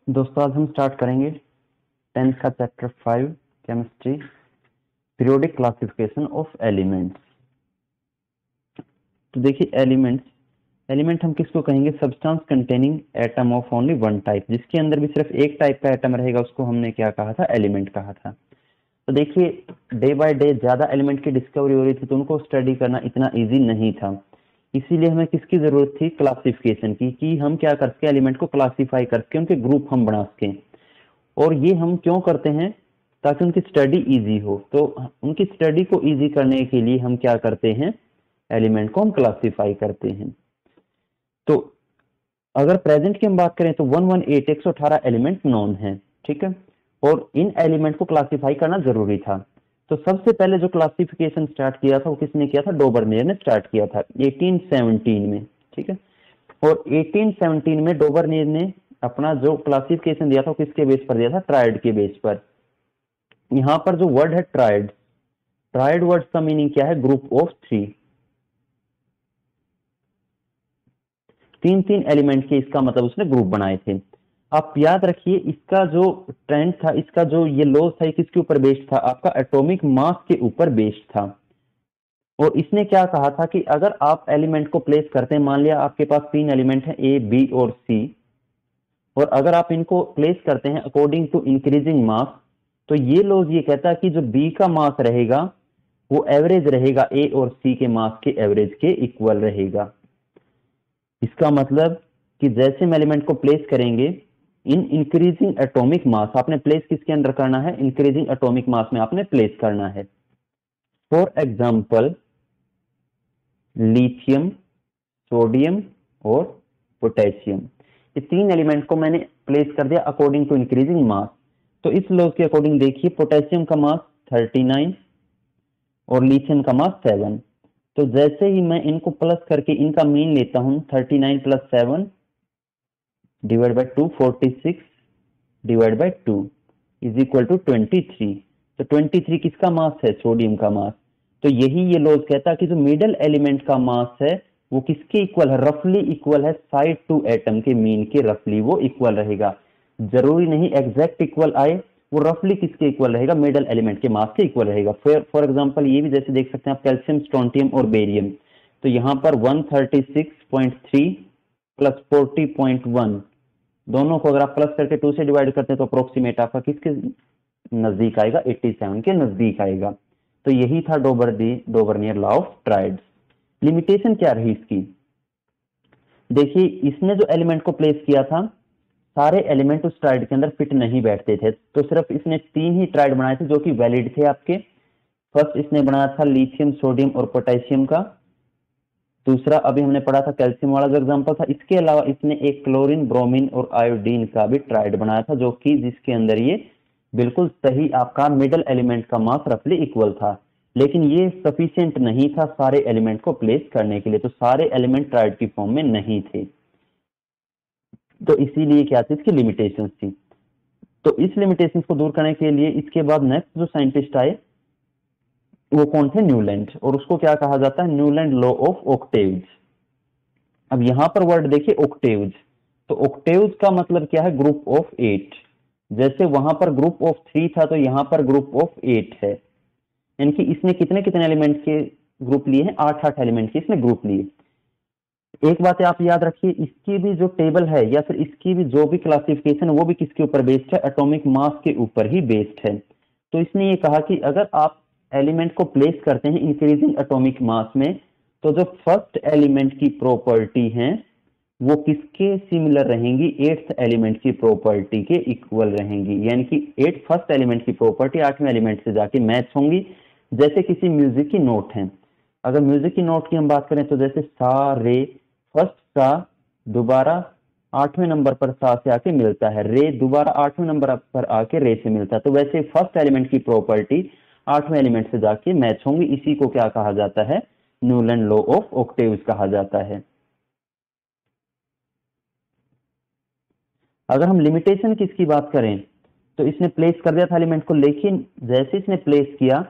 दोस्तों आज हम स्टार्ट करेंगे 10th का chapter 5 chemistry periodic classification of elements. तो देखिए एलिमेंट हम किसको कहेंगे? Substance containing atom of only one type, जिसके अंदर भी सिर्फ एक टाइप का एटम रहेगा उसको हमने क्या कहा था? एलिमेंट कहा था। तो देखिए डे बाय डे ज्यादा एलिमेंट की डिस्कवरी हो रही थी तो उनको स्टडी करना इतना ईजी नहीं था, इसीलिए हमें किसकी जरूरत थी? क्लासिफिकेशन की, कि हम क्या कर सके? एलिमेंट को क्लासिफाई करके उनके ग्रुप हम बना सके। और ये हम क्यों करते हैं? ताकि उनकी स्टडी इजी हो। तो उनकी स्टडी को इजी करने के लिए हम क्या करते हैं? एलिमेंट को हम क्लासिफाई करते हैं। तो अगर प्रेजेंट की हम बात करें तो 118 एलिमेंट नोन है, ठीक है, और इन एलिमेंट को क्लासिफाई करना जरूरी था। तो सबसे पहले जो क्लासिफिकेशन स्टार्ट किया था वो किसने किया था? डोबरनेर ने स्टार्ट किया था 1817 में, ठीक है। और 1817 में डोबरनेर ने अपना जो क्लासिफिकेशन दिया था वो किसके बेस पर दिया था? ट्रायड के बेस पर। यहाँ पर जो वर्ड है ट्रायड, ट्रायड वर्ड का मीनिंग क्या है? Group of three. तीन तीन एलिमेंट के इसका मतलब उसने ग्रुप बनाए थे। आप याद रखिए इसका जो ट्रेंड था, इसका जो ये लॉ था, किसके ऊपर बेस्ड था? आपका एटॉमिक मास के ऊपर बेस्ड था। और इसने क्या कहा था कि अगर आप एलिमेंट को प्लेस करते हैं, मान लिया आपके पास तीन एलिमेंट हैं ए, बी और सी, और अगर आप इनको प्लेस करते हैं अकॉर्डिंग टू इंक्रीजिंग मास, तो ये लॉज ये कहता है कि जो बी का मास रहेगा वो एवरेज रहेगा ए और सी के मास के एवरेज के इक्वल रहेगा। इसका मतलब कि जैसे हम एलिमेंट को प्लेस करेंगे इन इंक्रीजिंग एटॉमिक मास, आपने प्लेस किसके अंदर करना है? इंक्रीजिंग एटॉमिक मास में आपने प्लेस करना है। फॉर एग्जाम्पल लिथियम, सोडियम और पोटेशियम, ये तीन एलिमेंट को मैंने प्लेस कर दिया अकॉर्डिंग टू इंक्रीजिंग मास। तो इस लॉ के अकॉर्डिंग देखिए पोटेशियम का मास 39 और लिथियम का मास 7। तो जैसे ही मैं इनको प्लस करके इनका मीन लेता हूं 39 plus 7 divide by 2, 46 divide by 2 is equal to 23। तो 23 किसका मास है? सोडियम का मास। तो यही ये लॉज कहता है कि जो मिडल एलिमेंट का मास है वो किसके इक्वल है? रफली इक्वल है साइड टू एटम के मीन के, रफली वो इक्वल रहेगा। जरूरी नहीं एग्जैक्ट इक्वल आए, वो रफली किसके इक्वल रहेगा? मिडल एलिमेंट के मास के इक्वल रहेगा। फॉर एग्जांपल ये भी जैसे देख सकते हैं आप, कैल्शियम, स्ट्रोंटियम और बेरियम, तो यहाँ पर 136.3 प्लस 40.1, दोनों को अगर आप प्लस करके 2 से डिवाइड करते हैं तो अप्रोक्सीमेट आपका किसके नजदीक आएगा? 87 के नजदीक आएगा। तो यही था Dobereiner law of triads. Limitation क्या रही इसकी? देखिए इसने जो एलिमेंट को प्लेस किया था सारे एलिमेंट उस ट्रायड के अंदर फिट नहीं बैठते थे, तो सिर्फ इसने तीन ही ट्रायड बनाए थे जो कि वैलिड थे आपके। फर्स्ट इसने बनाया था लिथियम, सोडियम और पोटेशियम का। दूसरा अभी हमने पढ़ा था कैल्शियम वाला जो एग्जांपल था। इसके अलावा इसने एक क्लोरीन, ब्रोमीन और आयोडीन का भी ट्रायड बनाया था, जो कि जिसके अंदर ये बिल्कुल सही आपका मिडल एलिमेंट का मास रफली इक्वल था। लेकिन ये सफिशिएंट नहीं था सारे एलिमेंट को प्लेस करने के लिए, तो सारे एलिमेंट ट्रायड की फॉर्म में नहीं थे। तो इसीलिए क्या थी? इसकी लिमिटेशंस थी। तो इस लिमिटेशंस को दूर करने के लिए इसके बाद नेक्स्ट जो साइंटिस्ट आए वो कौन थे? न्यूलैंड, और उसको क्या कहा जाता है? Newlands law of octaves. अब यहां पर वर्ड देखिए ऑक्टेव्स, तो ऑक्टेव्स का मतलब क्या है? Group of 8। जैसे वहां पर ग्रुप ऑफ 3 था तो यहां पर ग्रुप ऑफ 8 है। यानी कि इसने कितने कितने एलिमेंट के ग्रुप लिए हैं? 8-8 एलिमेंट के इसने ग्रुप लिए। एक बात आप याद रखिए, इसकी भी जो टेबल है या फिर इसकी भी जो भी क्लासिफिकेशन है वो भी किसके ऊपर बेस्ड है? एटॉमिक मास के ऊपर ही बेस्ड है। तो इसने ये कहा कि अगर आप एलिमेंट को प्लेस करते हैं इंक्रीजिंग एटॉमिक मास में, तो जो फर्स्ट एलिमेंट की प्रॉपर्टी है वो किसके सिमिलर रहेंगी? 8th एलिमेंट की प्रॉपर्टी के इक्वल रहेंगी। यानी कि 8 फर्स्ट एलिमेंट की प्रॉपर्टी 8वें एलिमेंट से जाके मैच होंगी। जैसे किसी म्यूजिक की नोट है, अगर म्यूजिक की नोट की हम बात करें तो जैसे सा, रे, फर्स्ट सा दोबारा 8वें नंबर पर सा से आके मिलता है, रे दोबारा 8वें नंबर पर आके रे से मिलता है, तो वैसे फर्स्ट एलिमेंट की प्रॉपर्टी 8वें एलिमेंट से जाके मैच होंगी। इसी को क्या कहा जाता है? न्यूलैंड लॉ ऑफ ऑक्टेव्स कहा जाता है। अगर हम लिमिटेशन की इसकी बात करें तो इसने प्लेस कर दिया था एलिमेंट को, लेकिन जैसे इसने प्लेस किया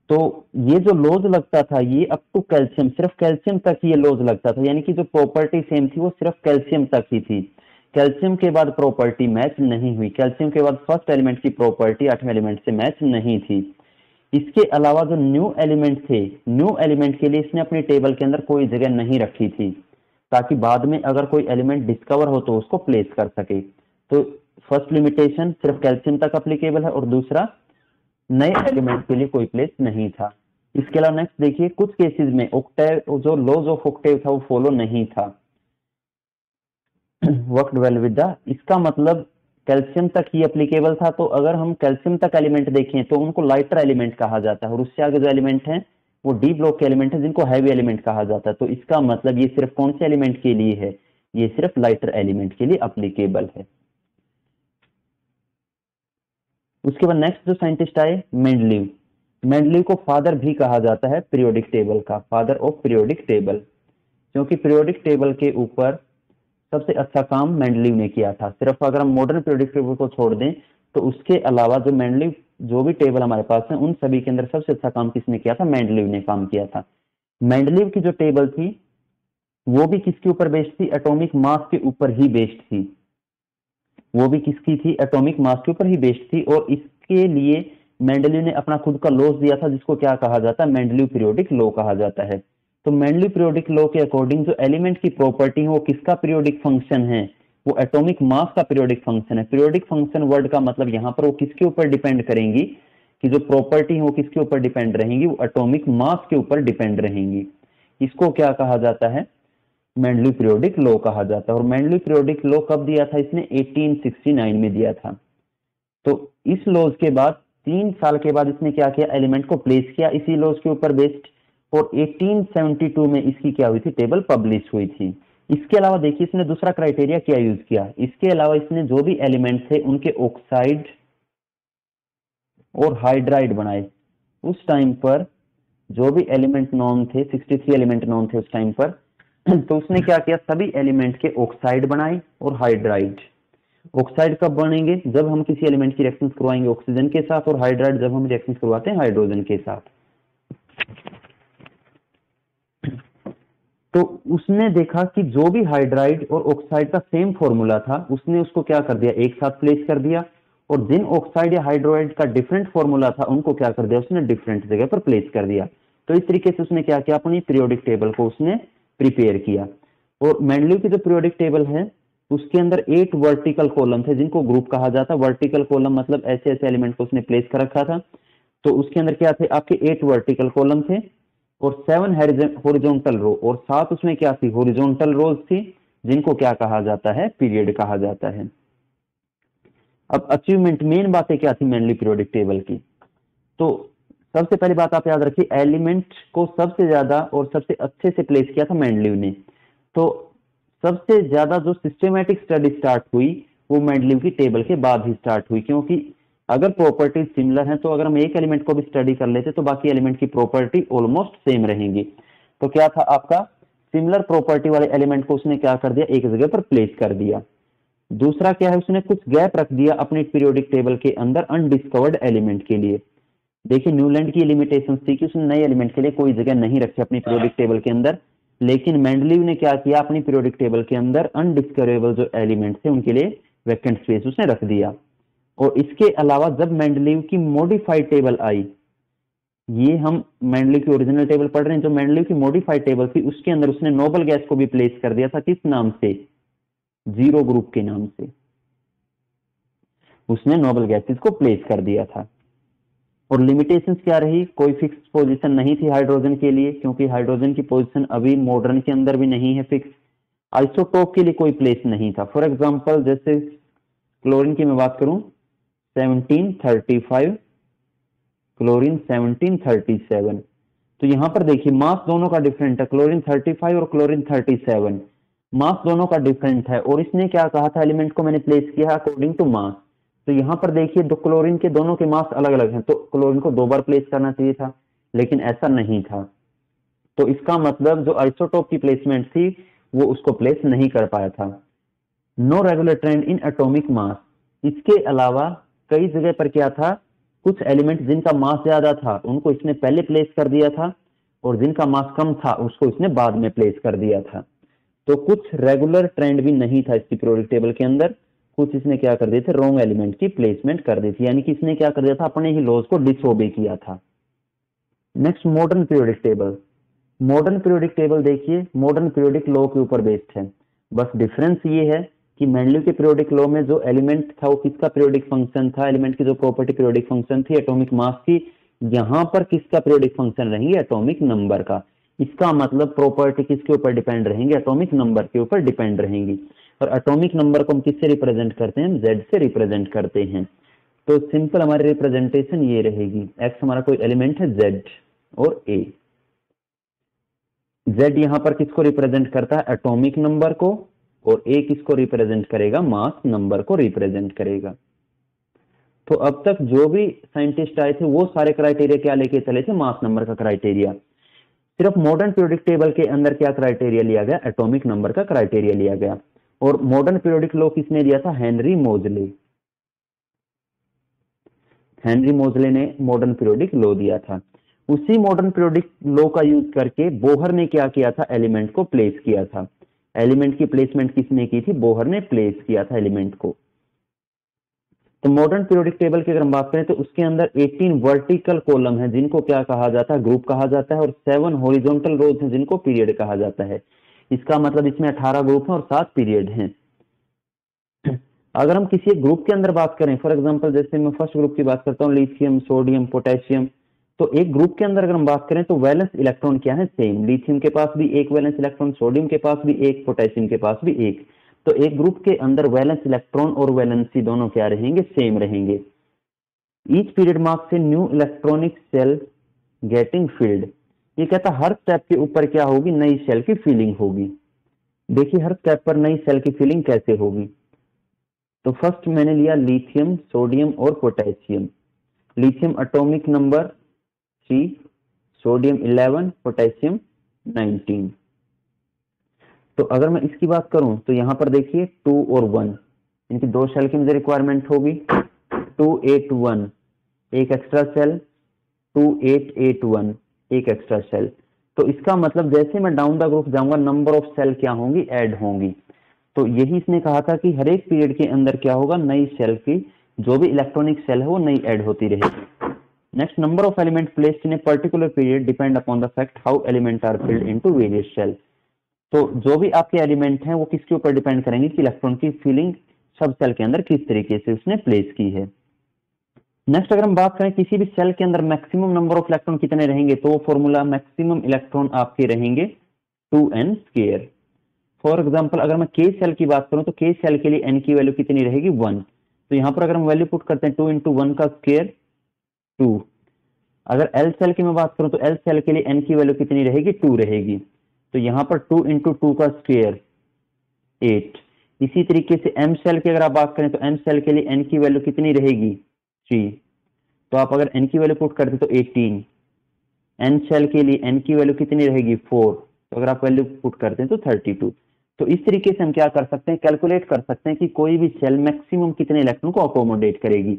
तो ये जो लॉज लगता था ये अप टू कैल्शियम, सिर्फ कैल्शियम तक ये लॉज लगता था। यानी कि जो प्रॉपर्टी सेम थी वो सिर्फ कैल्शियम तक ही थी। कैल्शियम के बाद प्रॉपर्टी मैच नहीं हुई, कैल्शियम के बाद फर्स्ट एलिमेंट की प्रॉपर्टी 8वें एलिमेंट से मैच नहीं थी। इसके अलावा जो न्यू एलिमेंट थे, न्यू एलिमेंट के लिए इसने अपनी टेबल के अंदर कोई जगह नहीं रखी थी, ताकि बाद में अगर कोई एलिमेंट डिस्कवर हो तो उसको प्लेस कर सके। तो फर्स्ट लिमिटेशन सिर्फ कैल्शियम तक अप्लीकेबल है, और दूसरा नए एलिमेंट के लिए कोई प्लेस नहीं था। इसके अलावा नेक्स्ट देखिए, कुछ केसेस में ऑक्टेव जो लॉज ऑफ ऑक्टेव था वो फॉलो नहीं था। वर्कड वेल विद द, इसका मतलब कैल्शियम तक ही एप्लीकेबल था, तो अगर हम कैल्शियम तक एलिमेंट देखें तो उनको लाइटर एलिमेंट कहा जाता है, और उससे आगे जो एलिमेंट है वो डी ब्लॉक के एलिमेंट है जिनको हैवी एलिमेंट कहा जाता है। तो इसका मतलब ये सिर्फ कौन से एलिमेंट के लिए है, ये सिर्फ लाइटर एलिमेंट के लिए एप्लीकेबल है। उसके बाद नेक्स्ट जो साइंटिस्ट आए, मेंडलीव। मेंडलीव को फादर भी कहा जाता है पीरियोडिक टेबल का, फादर ऑफ पीरियोडिक टेबल, क्योंकि पीरियोडिक टेबल के ऊपर सबसे अच्छा काम मेंडलीव ने किया था। सिर्फ अगर हम मॉडर्न पीरियोडिक टेबल को छोड़ दें तो उसके अलावा जो मेंडलीव जो भी टेबल हमारे पास है उन सभी के अंदर सबसे अच्छा काम किसने किया था, मेंडलीव ने काम किया था। मेंडलीव की जो टेबल थी वो भी किसके ऊपर बेस्ड थी, एटॉमिक मास के ऊपर ही बेस्ड थी, वो भी किसकी थी, एटॉमिक मास के ऊपर ही बेस्ड थी। और इसके लिए मेंडलीव ने अपना खुद का लॉज दिया था जिसको क्या कहा जाता है, मेंडलीव पीरियोडिक लॉ कहा जाता है। तो मेंडलीव पीरियोडिक लॉ के अकॉर्डिंग जो एलिमेंट की प्रॉपर्टी है वो किसका पीरियोडिक फंक्शन है, वो एटॉमिक मास का पीरियोडिक फंक्शन है। पीरियोडिक फंक्शन वर्ड का मतलब यहाँ पर वो किसके ऊपर डिपेंड करेंगी, कि जो प्रॉपर्टी है वो किसके ऊपर डिपेंड रहेंगी, वो एटॉमिक मास के ऊपर डिपेंड रहेंगी। इसको क्या कहा जाता है, मेंडलीव पीरियोडिक लॉ कहा जाता है। और मेंडलीव पीरियोडिक लॉ कब दिया था इसने, 1869 में दिया था। तो इस लॉज के बाद 3 साल के बाद इसने क्या किया, एलिमेंट को प्लेस किया इसी लॉज के ऊपर बेस्ड, और 1872 में इसकी क्या हुई थी, टेबल पब्लिश हुई थी। इसके अलावा देखिए इसने दूसरा क्राइटेरिया क्या यूज किया, इसके अलावा इसने जो भी एलिमेंट थे उनके ऑक्साइड और हाइड्राइड बनाए। उस टाइम पर जो भी एलिमेंट नॉन थे, 63 एलिमेंट नॉन थे उस टाइम पर, तो उसने क्या किया, सभी एलिमेंट के ऑक्साइड बनाए और हाइड्राइड। ऑक्साइड कब बनेंगे, जब हम किसी एलिमेंट की रिएक्शंस करवाएंगे ऑक्सीजन के साथ, और हाइड्राइड जब हम रिएक्शंस करवाते हैं हाइड्रोजन के साथ। तो उसने देखा कि जो भी हाइड्राइड और ऑक्साइड का सेम फॉर्मूला था उसने उसको क्या कर दिया, एक साथ प्लेस कर दिया, और जिन ऑक्साइड या हाइड्रोइड का डिफरेंट फॉर्मूला था उनको क्या कर दिया, उसने डिफरेंट जगह पर प्लेस कर दिया। तो इस तरीके से उसने क्या किया, अपनी पीरियोडिक टेबल को उसने प्रिपेयर किया। और मेंडलीव की जो पीरियोडिक टेबल है उसके अंदर 8 वर्टिकल कॉलम थे जिनको ग्रुप कहा जाता है। वर्टिकल कॉलम मतलब ऐसे ऐसे एलिमेंट को उसने प्लेस कर रखा था। तो उसके अंदर क्या थे, आपके 8 वर्टिकल कॉलम थे और 7 हॉरिजॉन्टल रो, और 7 उसमें क्या थी, हॉरिजॉन्टल रोज थी, जिनको क्या कहा जाता है, पीरियड कहा जाता है। अब अचीवमेंट, मेन बातें क्या थी मेनली पीरियोडिक टेबल की, तो सबसे पहली बात आप याद रखिए, एलिमेंट को सबसे ज्यादा और सबसे अच्छे से प्लेस किया था मेंडलीव ने। तो सबसे ज्यादा जो सिस्टमेटिक स्टडी स्टार्ट हुई वो मेंडलीव की टेबल के बाद ही स्टार्ट हुई, क्योंकि अगर प्रॉपर्टी सिमिलर है तो अगर हम एक एलिमेंट को भी स्टडी कर लेते तो बाकी एलिमेंट की प्रॉपर्टी ऑलमोस्ट सेम रहेंगी। तो क्या था, आपका सिमिलर प्रॉपर्टी वाले एलिमेंट को उसने क्या कर दिया, एक जगह पर प्लेस कर दिया। दूसरा क्या है, उसने कुछ गैप रख दिया अपनी पीरियोडिक टेबल के अंदर अनडिस्कवर्ड एलिमेंट के लिए। देखिए न्यूलैंड की लिमिटेशन थी कि उसने नए एलिमेंट के लिए कोई जगह नहीं रखी अपनी पीरियोडिक टेबल के अंदर, लेकिन मेंडलीव ने क्या किया, अपनी पीरियोडिक टेबल के अंदर अनडिस्कवरेबल जो एलिमेंट थे उनके लिए वैकेंट स्पेस उसने रख दिया। और इसके अलावा जब मेंडलीव की मॉडिफाइड टेबल आई, ये हम मेंडलीव की ओरिजिनल टेबल पढ़ रहे हैं, जो मेंडलीव की मॉडिफाइड टेबल थी उसके अंदर उसने नोबल गैस को भी प्लेस कर दिया था, किस नाम से, जीरो ग्रुप के नाम से उसने नोबल गैसेस को प्लेस कर दिया था। और लिमिटेशंस क्या रही, कोई फिक्स पोजीशन नहीं थी हाइड्रोजन के लिए, क्योंकि हाइड्रोजन की पोजीशन अभी मॉडर्न के अंदर भी नहीं है फिक्स। आइसोटोप के लिए कोई प्लेस नहीं था। फॉर एग्जांपल जैसे क्लोरीन की मैं बात करूं 1735, क्लोरीन 1737, तो यहां पर देखिए मास दोनों का डिफरेंट है, क्लोरीन 35 और क्लोरीन 37, मास दोनों का डिफरेंट है। और इसने क्या कहा था, एलिमेंट को मैंने प्लेस किया अकॉर्डिंग टू मास। तो यहां पर देखिए दो क्लोरीन के दोनों के मास अलग अलग हैं, तो क्लोरीन को 2 बार प्लेस करना चाहिए था, लेकिन ऐसा नहीं था। तो इसका मतलब जो आइसोटोप की प्लेसमेंट थी वो उसको प्लेस नहीं कर पाया था। No regular trend in atomic mass, इसके अलावा कई जगह पर क्या था, कुछ एलिमेंट जिनका मास ज्यादा था उनको इसने पहले प्लेस कर दिया था, और जिनका मास कम था उसको इसने बाद में प्लेस कर दिया था। तो कुछ रेगुलर ट्रेंड भी नहीं था इसकी पीरियोडिक टेबल के अंदर, कुछ इसने क्या कर दिए थे, रॉन्ग एलिमेंट की प्लेसमेंट कर दी थी, यानी कि इसने क्या कर दिया था, अपने ही लॉज को डिसओबे किया था। Next modern periodic table. Modern periodic table देखिए, मॉडर्न पीरियोडिक लॉ के ऊपर बेस्ड है, बस डिफरेंस ये है कि मेंडल के पीरियोडिक लॉ में जो एलिमेंट था वो किसका पीरियोडिक फंक्शन था, एलिमेंट की जो प्रॉपर्टी पीरियोडिक फंक्शन थी एटॉमिक मास की, यहाँ पर किसका पीरियोडिक फंक्शन रहेंगे, एटॉमिक नंबर का। इसका मतलब प्रॉपर्टी किसके ऊपर डिपेंड रहेंगे, एटॉमिक नंबर के ऊपर डिपेंड रहेंगी। और एटॉमिक नंबर को हम किससे रिप्रेजेंट करते हैं, जेड से रिप्रेजेंट करते हैं। तो सिंपल हमारी रिप्रेजेंटेशन ये रहेगी, एक्स हमारा कोई एलिमेंट है जेड और ए। जेड यहां पर किसको रिप्रेजेंट करता है, एटॉमिक नंबर को, और ए किसको रिप्रेजेंट करेगा, मास नंबर को रिप्रेजेंट करेगा। तो अब तक जो भी साइंटिस्ट आए थे वो सारे क्राइटेरिया क्या लेके चले थे, मास नंबर का क्राइटेरिया। सिर्फ मॉडर्न पीरियोडिक टेबल के अंदर क्या क्राइटेरिया लिया गया, एटॉमिक नंबर का क्राइटेरिया लिया गया। और मॉडर्न पीरियोडिक लॉ किसने दिया था, हेनरी मोजले। हेनरी मोजले ने मॉडर्न पीरियोडिक लॉ दिया था। उसी मॉडर्न पीरियोडिक लॉ का यूज करके बोहर ने क्या किया था, एलिमेंट को प्लेस किया था। एलिमेंट की प्लेसमेंट किसने की थी, बोहर ने प्लेस किया था एलिमेंट को। तो मॉडर्न पीरियोडिक टेबल की अगर हम बात करें तो उसके अंदर 18 वर्टिकल कॉलम है जिनको क्या कहा जाता है, ग्रुप कहा जाता है, और 7 हॉरिजॉन्टल रोज हैं जिनको पीरियड कहा जाता है। इसका मतलब इसमें 18 ग्रुप हैं और 7 पीरियड हैं। अगर हम किसी एक ग्रुप के अंदर बात करें, फॉर एग्जांपल जैसे मैं फर्स्ट ग्रुप की बात करता हूँ, लिथियम, सोडियम, पोटेशियम, तो एक ग्रुप के अंदर अगर हम बात करें तो वैलेंस इलेक्ट्रॉन क्या है, सेम। लिथियम के पास भी एक वैलेंस इलेक्ट्रॉन, सोडियम के पास भी एक, पोटेशियम के पास भी एक। तो एक ग्रुप के अंदर वैलेंस इलेक्ट्रॉन और वैलेंसी दोनों क्या रहेंगे, सेम रहेंगे। Each period marks a new electronic shell getting filled. ये कहता हर स्टेप के ऊपर क्या होगी, नई सेल की फीलिंग होगी। देखिए हर स्टेप पर नई सेल की फीलिंग कैसे होगी। तो फर्स्ट मैंने लिया लिथियम, सोडियम और potassium. Lithium atomic number 3, sodium 11, potassium 19। तो अगर मैं इसकी बात करूं तो यहां पर देखिए 2 और 1, इनकी 2 सेल की मुझे रिक्वायरमेंट होगी। 281 एक एक्स्ट्रा सेल, 2881 एक एक्स्ट्रा सेल। तो इसका मतलब जैसे मैं डाउन द ग्रुप जाऊंगा नंबर ऑफ सेल क्या होंगी, ऐड होंगी। तो यही इसने कहा था कि हर एक पीरियड के अंदर क्या होगा, नई सेल की जो भी इलेक्ट्रॉनिक सेल है वो नई ऐड होती रहेगी। Next, number of element placed in a particular period depend upon the fact how element are filled into various shell. तो जो भी आपके एलिमेंट हैं वो किसके ऊपर डिपेंड करेंगे कि इलेक्ट्रॉन की फिलिंग सब सेल के अंदर किस तरीके से उसने प्लेस की है। नेक्स्ट, अगर हम बात करें किसी भी सेल के अंदर मैक्सिमम नंबर ऑफ इलेक्ट्रॉन कितने रहेंगे, तो वो फॉर्मूला मैक्सिमम इलेक्ट्रॉन आपके रहेंगे 2n²। फॉर एग्जांपल अगर मैं के सेल की बात करूं तो के सेल के लिए n की वैल्यू कितनी रहेगी, 1। तो यहां पर अगर हम वैल्यू पुट करते हैं 2 × 1 का स्क्वायर 2। अगर एल सेल की मैं बात करूं तो एल सेल के लिए n की वैल्यू कितनी रहेगी, 2 रहेगी। तो यहां पर 2 × 2 का स्क्वायर 8। इसी तरीके से एम सेल की अगर आप बात करें तो एम सेल के लिए n की वैल्यू कितनी रहेगी, 3। तो आप अगर n की वैल्यू पुट करते तो 18। n सेल के लिए n की वैल्यू कितनी रहेगी, 4। तो अगर आप वैल्यू पुट करते हैं तो 32। तो इस तरीके से हम क्या कर सकते हैं, कैलकुलेट कर सकते हैं कि कोई भी सेल मैक्सिमम कितने इलेक्ट्रॉन को अकोमोडेट करेगी।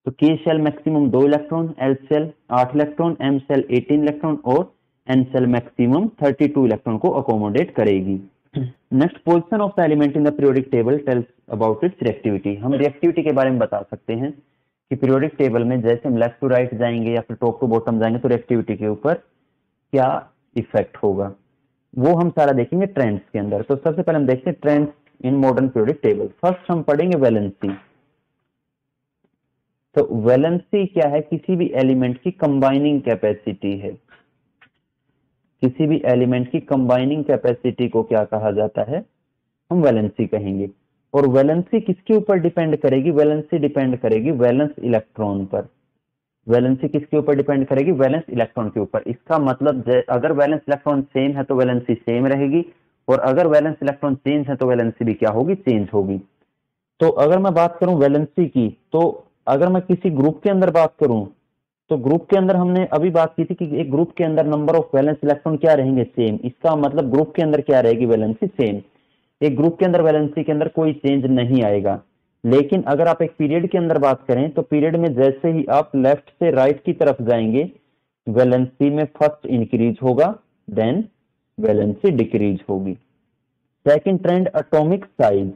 तो K shell maximum 2 electron, L shell 8 electron, M shell 18 electron और एन सेल मैक्सिमम 32 इलेक्ट्रॉन को अकोमोडेट करेगी। Next, position of the element in the periodic table tells about its reactivity. हम reactivity के बारे में बता सकते हैं कि पीरियोडिक टेबल में जैसे हम लेफ्ट टू राइट जाएंगे या फिर टॉप टू बॉटम जाएंगे तो रिएक्टिविटी के ऊपर क्या इफेक्ट होगा वो हम सारा देखेंगे ट्रेंड्स के अंदर। तो सबसे पहले हम देखते हैं trends in modern periodic table. First हम पढ़ेंगे वैलेंसी। तो वैलेंसी क्या है, किसी भी एलिमेंट की कंबाइनिंग कैपेसिटी है। किसी भी एलिमेंट की कंबाइनिंग कैपेसिटी को क्या कहा जाता है, हम वैलेंसी कहेंगे। और वैलेंसी किसके ऊपर डिपेंड करेगी, वैलेंसी डिपेंड करेगी वैलेंस इलेक्ट्रॉन पर। वैलेंसी किसके ऊपर डिपेंड करेगी, वैलेंस इलेक्ट्रॉन के ऊपर। इसका मतलब अगर वैलेंस इलेक्ट्रॉन सेम है तो वैलेंसी सेम रहेगी, और अगर वैलेंस इलेक्ट्रॉन चेंज है तो वैलेंसी भी क्या होगी, चेंज होगी। तो अगर मैं बात करूं वैलेंसी की, तो अगर मैं किसी ग्रुप के अंदर बात करूं तो ग्रुप के अंदर हमने अभी बात की थी कि एक ग्रुप के अंदर नंबर ऑफ वैलेंस इलेक्ट्रॉन क्या रहेंगे, सेम। इसका मतलब ग्रुप के अंदर क्या रहेगी, वैलेंसी सेम। एक ग्रुप के अंदर वैलेंसी के अंदर कोई चेंज नहीं आएगा। लेकिन अगर आप एक पीरियड के अंदर बात करें तो पीरियड में जैसे ही आप लेफ्ट से राइट की तरफ जाएंगे वैलेंसी में फर्स्ट इंक्रीज होगा, देन वैलेंसी डिक्रीज होगी। Second trend atomic size.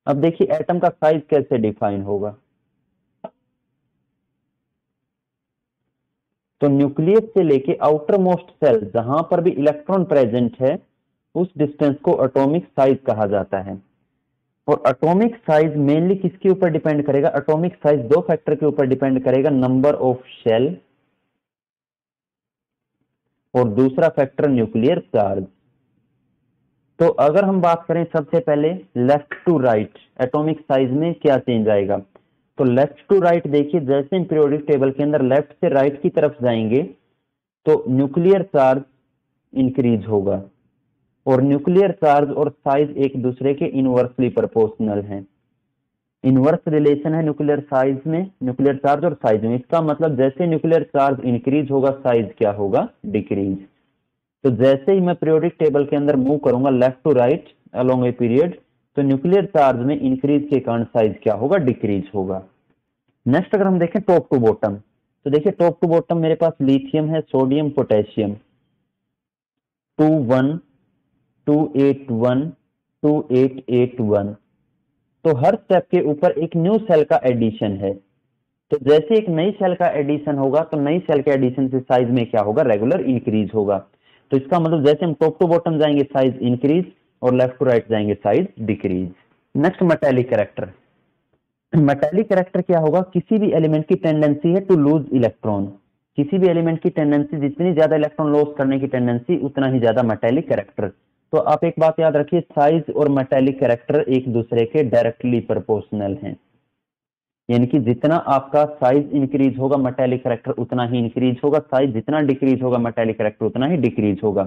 अब देखिए एटम का साइज कैसे डिफाइन होगा। तो न्यूक्लियस से लेके आउटर मोस्ट सेल जहां पर भी इलेक्ट्रॉन प्रेजेंट है उस डिस्टेंस को एटॉमिक साइज कहा जाता है। और एटॉमिक साइज मेनली किसके ऊपर डिपेंड करेगा? एटॉमिक साइज दो फैक्टर के ऊपर डिपेंड करेगा, नंबर ऑफ शेल और दूसरा फैक्टर न्यूक्लियर चार्ज। तो अगर हम बात करें सबसे पहले left to right atomic size में क्या चेंज आएगा, तो लेफ्ट टू राइट देखिए जैसे हम पीरियोडिक टेबल के अंदर लेफ्ट से राइट की तरफ जाएंगे तो न्यूक्लियर चार्ज इंक्रीज होगा और न्यूक्लियर चार्ज और साइज एक दूसरे के इनवर्सली प्रोपोर्शनल हैं। इनवर्स रिलेशन है न्यूक्लियर साइज में, न्यूक्लियर चार्ज और साइज में। इसका मतलब जैसे न्यूक्लियर चार्ज इंक्रीज होगा साइज क्या होगा? डिक्रीज। तो जैसे ही मैं पीरियोडिक टेबल के अंदर मूव करूंगा left to right along a period तो न्यूक्लियर चार्ज में इंक्रीज के कारण साइज क्या होगा? डिक्रीज होगा। नेक्स्ट अगर हम देखें टॉप टू बॉटम, तो देखिए टॉप टू बॉटम मेरे पास लिथियम है, सोडियम, पोटेशियम 21 281 2881। तो हर स्टेप के ऊपर एक न्यू सेल का एडिशन है। तो जैसे एक नई सेल का एडिशन होगा तो नई सेल के एडिशन से साइज में क्या होगा? रेगुलर इंक्रीज होगा। तो इसका मतलब जैसे हम टॉप टू बॉटम जाएंगे साइज इंक्रीज और लेफ्ट टू राइट जाएंगे size decrease. Next metallic character. Metallic character क्या होगा? किसी भी एलिमेंट की टेंडेंसी है टू लूज इलेक्ट्रॉन। किसी भी एलिमेंट की टेंडेंसी जितनी ज्यादा इलेक्ट्रॉन लॉस करने की टेंडेंसी उतना ही ज्यादा मेटालिक कैरेक्टर। तो आप एक बात याद रखिए, साइज और मेटालिक कैरेक्टर एक दूसरे के डायरेक्टली प्रोपोर्शनल हैं। यानी कि जितना आपका साइज इंक्रीज होगा मेटालिक कैरेक्टर उतना ही इंक्रीज होगा, साइज जितना डिक्रीज होगा मेटालिक कैरेक्टर उतना ही डिक्रीज होगा।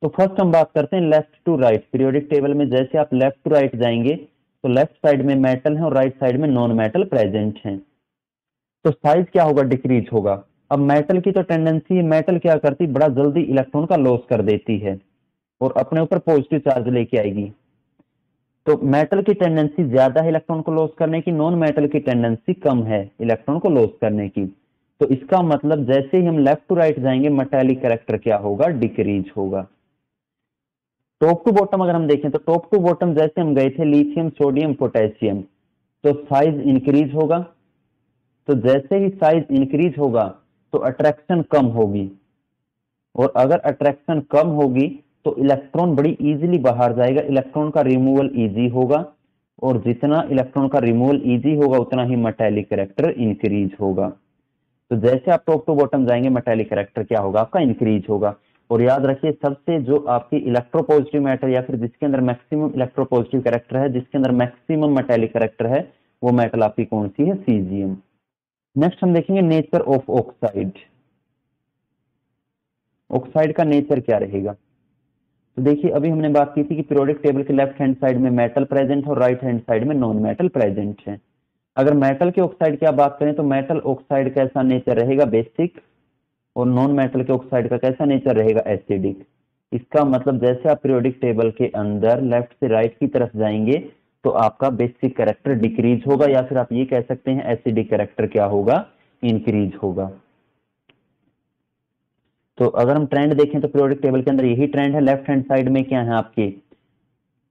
तो फर्स्ट हम बात करते हैं left to right. Periodic table में जैसे आप लेफ्ट टू राइट जाएंगे तो लेफ्ट साइड में मेटल है और राइट साइड में नॉन मेटल प्रेजेंट है, तो साइज क्या होगा? डिक्रीज होगा। अब मेटल की तो टेंडेंसी है, मेटल क्या करती? बड़ा जल्दी इलेक्ट्रॉन का लॉस कर देती है और अपने ऊपर पॉजिटिव चार्ज लेके आएगी। तो मेटल की टेंडेंसी ज्यादा है इलेक्ट्रॉन को लॉस करने की, नॉन मेटल की टेंडेंसी कम है इलेक्ट्रॉन को लॉस करने की। तो इसका मतलब जैसे ही हम लेफ्ट टू राइट जाएंगे मेटालिक कैरेक्टर क्या होगा? डिक्रीज होगा। टॉप टू बॉटम अगर हम देखें तो टॉप टू बॉटम जैसे हम गए थे लिथियम, सोडियम, पोटेशियम, तो साइज इंक्रीज होगा। तो जैसे ही साइज इंक्रीज होगा तो अट्रैक्शन कम होगी और अगर अट्रैक्शन कम होगी तो इलेक्ट्रॉन बड़ी इजीली बाहर जाएगा, इलेक्ट्रॉन का रिमूवल इजी होगा और जितना इलेक्ट्रॉन का रिमूवल इजी होगा उतना ही मेटालिक कैरेक्टर इंक्रीज होगा। तो जैसे आप टॉप टू बॉटम जाएंगे मेटालिक कैरेक्टर क्या होगा? आपका इंक्रीज होगा। और याद रखिए सबसे जो आपकी इलेक्ट्रोपॉजिटिव मैटर या फिर जिसके अंदर मैक्सिमम इलेक्ट्रोपॉजिटिव कैरेक्टर है, जिसके अंदर मैक्सिमम मेटालिक कैरेक्टर है, वो मेटल आपकी कौन सी है? सीजियम। नेक्स्ट हम देखेंगे नेचर ऑफ ऑक्साइड। ऑक्साइड का नेचर क्या रहेगा? तो देखिए अभी हमने बात की थी कि पीरियोडिक टेबल के लेफ्ट हैंड साइड में मेटल प्रेजेंट है और राइट हैंड साइड में नॉन मेटल प्रेजेंट है। अगर मेटल के ऑक्साइड की आप बात करें तो मेटल ऑक्साइड कैसा नेचर रहेगा? बेसिक। और नॉन मेटल के ऑक्साइड का कैसा नेचर रहेगा? एसिडिक। इसका मतलब जैसे आप पीरियोडिक टेबल के अंदर लेफ्ट से राइट की तरफ जाएंगे तो आपका बेसिक कैरेक्टर डिक्रीज होगा या फिर आप ये कह सकते हैं एसिडिक कैरेक्टर क्या होगा? इंक्रीज होगा। तो अगर हम ट्रेंड देखें तो पीरियोडिक टेबल के अंदर यही ट्रेंड है। लेफ्ट हैंड साइड में क्या है आपके?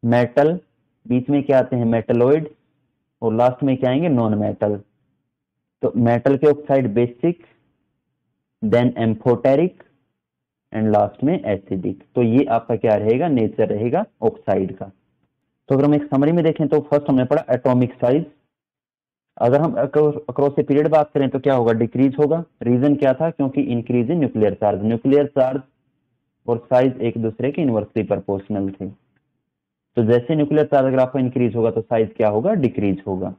मेटल, बीच में क्या आते हैं? मेटलॉइड और लास्ट में क्या आएंगे? Non metal. तो मेटल के oxide basic, then amphoteric and last में एसिडिक। तो ये आपका क्या रहेगा? नेचर रहेगा ऑक्साइड का। तो अगर हम एक समरी में देखें तो फर्स्ट हमने पढ़ा एटॉमिक साइज। अगर हम अक्रॉस ए पीरियड बात करें तो क्या होगा? डिक्रीज होगा। रीजन क्या था? क्योंकि increase in nuclear charge. Nuclear charge और साइज एक दूसरे के इनवर्सली प्रोपोर्शनल थे। तो जैसे न्यूक्लियर चार्ज अगर आपका इंक्रीज होगा तो साइज क्या होगा? डिक्रीज होगा।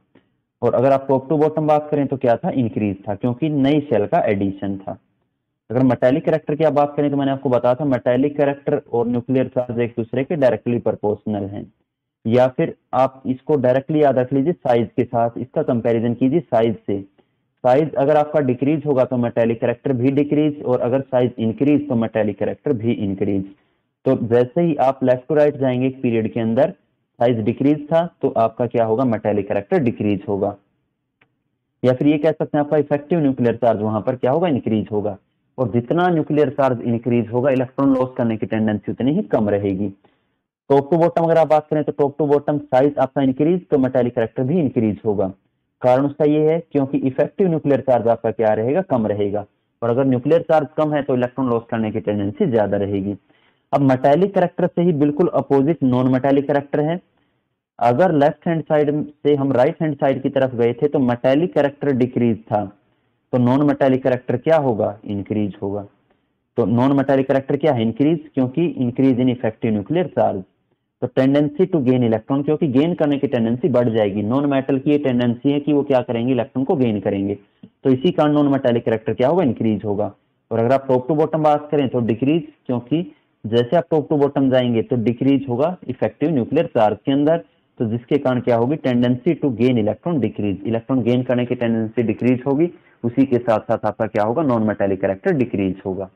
और अगर आप टॉप टू बॉटम बात करें तो क्या था? इंक्रीज था क्योंकि नई सेल का एडिशन था। अगर मेटालिक कैरेक्टर की आप बात करें तो मैंने आपको बताया था मेटालिक कैरेक्टर और न्यूक्लियर चार्ज एक दूसरे के डायरेक्टली प्रोपोर्शनल हैं। या फिर आप इसको डायरेक्टली याद रख लीजिए साइज के साथ, इसका कंपैरिजन कीजिए साइज से। साइज अगर आपका डिक्रीज होगा तो मेटालिक कैरेक्टर भी डिक्रीज और अगर साइज इंक्रीज तो मेटालिक कैरेक्टर भी इंक्रीज। तो जैसे ही आप लेफ्ट टू राइट जाएंगे एक पीरियड के अंदर साइज डिक्रीज था तो आपका क्या होगा? मेटालिक कैरेक्टर डिक्रीज होगा। या फिर ये कह सकते हैं आपका इफेक्टिव न्यूक्लियर चार्ज वहां पर क्या होगा? इंक्रीज होगा। और जितना न्यूक्लियर चार्ज इंक्रीज होगा इलेक्ट्रॉन लॉस करने की टेंडेंसी उतनी ही कम रहेगी। टॉप टू बॉटम अगर आप बात करें तो टॉप टू बॉटम साइज आपका इंक्रीज तो मेटालिक कैरेक्टर भी इंक्रीज होगा। कारण उसका ये है क्योंकि इफेक्टिव न्यूक्लियर चार्ज आपका क्या रहेगा, कम रहेगा, और अगर न्यूक्लियर चार्ज कम है तो इलेक्ट्रॉन लॉस करने की टेंडेंसी ज्यादा रहेगी। अब मेटालिक कैरेक्टर से ही बिल्कुल अपोजिट नॉन मेटालिक कैरेक्टर है। अगर लेफ्ट हैंड साइड से हम राइट हैंड साइड की तरफ गए थे तो मेटालिक कैरेक्टर डिक्रीज था, तो नॉन मेटालिक कैरेक्टर क्या होगा, इंक्रीज होगा। तो नॉन मेटालिक कैरेक्टर क्या है, इंक्रीज, क्योंकि increase in effective nuclear charge. तो टेंडेंसी टू गेन इलेक्ट्रॉन, क्योंकि गेन करने की टेंडेंसी बढ़ जाएगी। नॉन मेटल की ये टेंडेंसी है कि वो क्या करेंगे, इलेक्ट्रॉन को गेन करेंगे, तो इसी कारण नॉन मेटालिक कैरेक्टर क्या होगा, इंक्रीज होगा। और अगर आप टॉप टू बॉटम बात करें तो डिक्रीज, क्योंकि जैसे आप टॉप टू बॉटम जाएंगे तो डिक्रीज होगा इफेक्टिव न्यूक्लियर चार्ज के अंदर, तो जिसके कारण क्या होगी, tendency to gain electron decrease, electron gain करने की टेंडेंसी डिक्रीज होगी। उसी के साथ साथ आपका क्या होगा, नॉन मेटालिक कैरेक्टर डिक्रीज होगा।